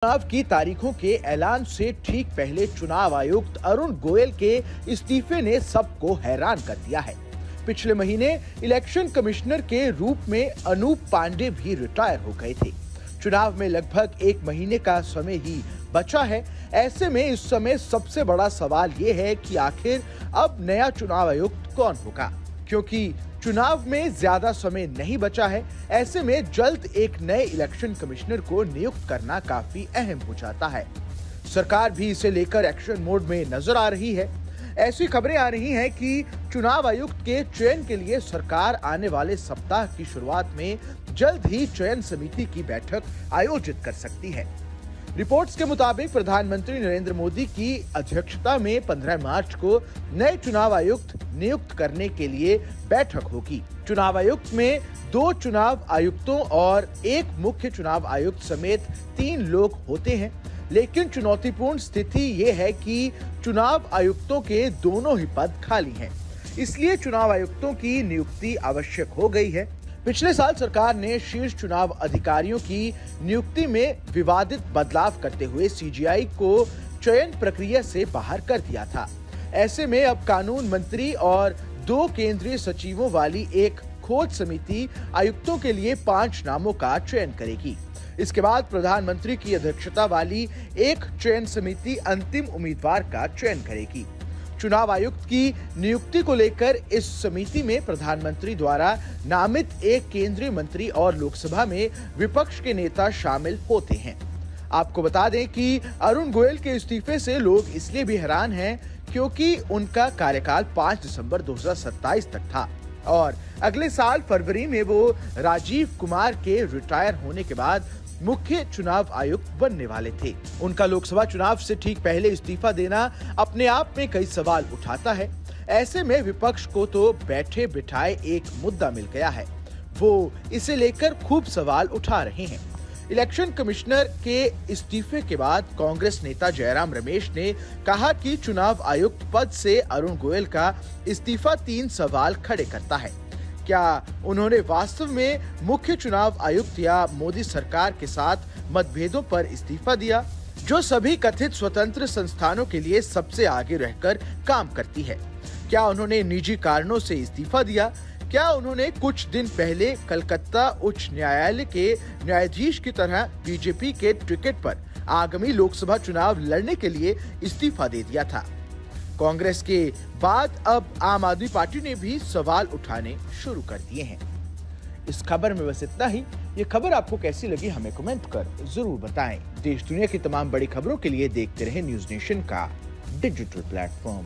चुनाव की तारीखों के ऐलान से ठीक पहले चुनाव आयुक्त अरुण गोयल के इस्तीफे ने सबको हैरान कर दिया है। पिछले महीने इलेक्शन कमिश्नर के रूप में अनूप पांडे भी रिटायर हो गए थे। चुनाव में लगभग 1 महीने का समय ही बचा है। ऐसे में इस समय सबसे बड़ा सवाल ये है कि आखिर अब नया चुनाव आयुक्त कौन होगा, क्योंकि चुनाव में ज्यादा समय नहीं बचा है। ऐसे में जल्द एक नए इलेक्शन कमिश्नर को नियुक्त करना काफी अहम हो जाता है। सरकार भी इसे लेकर एक्शन मोड में नजर आ रही है। ऐसी खबरें आ रही हैं कि चुनाव आयुक्त के चयन के लिए सरकार आने वाले सप्ताह की शुरुआत में जल्द ही चयन समिति की बैठक आयोजित कर सकती है। रिपोर्ट्स के मुताबिक प्रधानमंत्री नरेंद्र मोदी की अध्यक्षता में 15 मार्च को नए चुनाव आयुक्त नियुक्त करने के लिए बैठक होगी। चुनाव आयुक्त में 2 चुनाव आयुक्तों और 1 मुख्य चुनाव आयुक्त समेत 3 लोग होते हैं, लेकिन चुनौतीपूर्ण स्थिति ये है कि चुनाव आयुक्तों के दोनों ही पद खाली हैं। इसलिए चुनाव आयुक्तों की नियुक्ति आवश्यक हो गई है। पिछले साल सरकार ने शीर्ष चुनाव अधिकारियों की नियुक्ति में विवादित बदलाव करते हुए सीजीआई को चयन प्रक्रिया से बाहर कर दिया था। ऐसे में अब कानून मंत्री और 2 केंद्रीय सचिवों वाली एक खोज समिति आयुक्तों के लिए 5 नामों का चयन करेगी। इसके बाद प्रधानमंत्री की अध्यक्षता वाली एक चयन समिति अंतिम उम्मीदवार का चयन करेगी। चुनाव आयुक्त की नियुक्ति को लेकर इस समिति में प्रधानमंत्री द्वारा नामित एक केंद्रीय मंत्री और लोकसभा में विपक्ष के नेता शामिल होते हैं। आपको बता दें कि अरुण गोयल के इस्तीफे से लोग इसलिए भी हैरान हैं क्योंकि उनका कार्यकाल 5 दिसंबर 2027 तक था और अगले साल फरवरी में वो राजीव कुमार के रिटायर होने के बाद मुख्य चुनाव आयुक्त बनने वाले थे। उनका लोकसभा चुनाव से ठीक पहले इस्तीफा देना अपने आप में कई सवाल उठाता है। ऐसे में विपक्ष को तो बैठे बिठाए एक मुद्दा मिल गया है। वो इसे लेकर खूब सवाल उठा रहे हैं। इलेक्शन कमिश्नर के इस्तीफे के बाद कांग्रेस नेता जयराम रमेश ने कहा कि चुनाव आयुक्त पद से अरुण गोयल का इस्तीफा 3 सवाल खड़े करता है। क्या उन्होंने वास्तव में मुख्य चुनाव आयुक्त या मोदी सरकार के साथ मतभेदों पर इस्तीफा दिया, जो सभी कथित स्वतंत्र संस्थानों के लिए सबसे आगे रहकर काम करती है? क्या उन्होंने निजी कारणों से इस्तीफा दिया? क्या उन्होंने कुछ दिन पहले कलकत्ता उच्च न्यायालय के न्यायाधीश की तरह बीजेपी के टिकट पर आगामी लोकसभा चुनाव लड़ने के लिए इस्तीफा दे दिया था? कांग्रेस के बाद अब आम आदमी पार्टी ने भी सवाल उठाने शुरू कर दिए हैं। इस खबर में बस इतना ही। ये खबर आपको कैसी लगी हमें कमेंट कर जरूर बताएं। देश दुनिया की तमाम बड़ी खबरों के लिए देखते रहें न्यूज़ नेशन का डिजिटल प्लेटफॉर्म।